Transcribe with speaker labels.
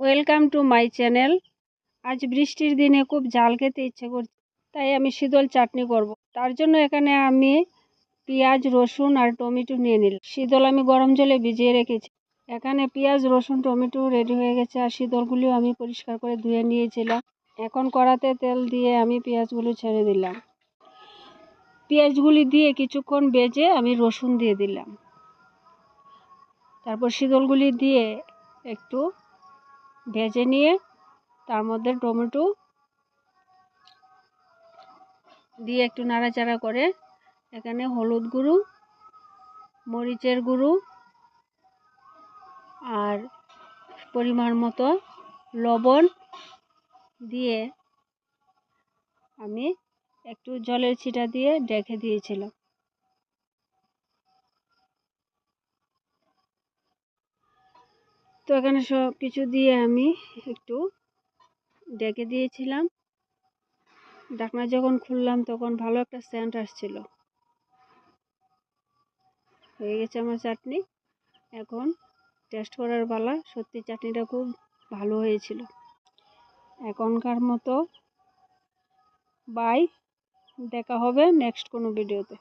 Speaker 1: Welcome to my channel. আজ বৃষ্টির দিনে খুব ঝাল খেতে ইচ্ছে করছে, তাই আমি শীতল চাটনি করব। তার জন্য এখানে আমি পেঁয়াজ, রসুন আর টমেটো নিয়ে নিলাম। শীতল আমি গরম জলে ভিজিয়ে রেখেছি। এখানে পেঁয়াজ, রসুন, টমেটো রেডি হয়ে গেছে আর শীতলগুলিও আমি পরিষ্কার করে ধুয়ে নিয়েছিলাম। এখন কড়াতে তেল দিয়ে আমি পেঁয়াজগুলো ছেড়ে দিলাম। পেঁয়াজগুলি দিয়ে কিছুক্ষণ ভেজে আমি রসুন দিয়ে দিলাম। তারপর শীতলগুলি দিয়ে একটু ভেজে নিয়ে তার মধ্যে টমেটো দিয়ে একটু নাড়াচাড়া করে এখানে হলুদ গুঁড়ো, মরিচের গুঁড়ো আর পরিমাণ মতো লবণ দিয়ে আমি একটু জলের ছিটা দিয়ে ঢেকে দিয়েছিলাম। তো এখানে সব কিছু দিয়ে আমি একটু ঢেকে দিয়েছিলাম। ঢাকনা যখন খুললাম তখন ভালো একটা সেন্ট আসছিল। হয়ে গেছে আমার চাটনি। এখন টেস্ট করার পালা। সত্যি চাটনিটা খুব ভালো হয়েছিল। এখনকার মতো বাই, দেখা হবে নেক্সট কোনো ভিডিওতে।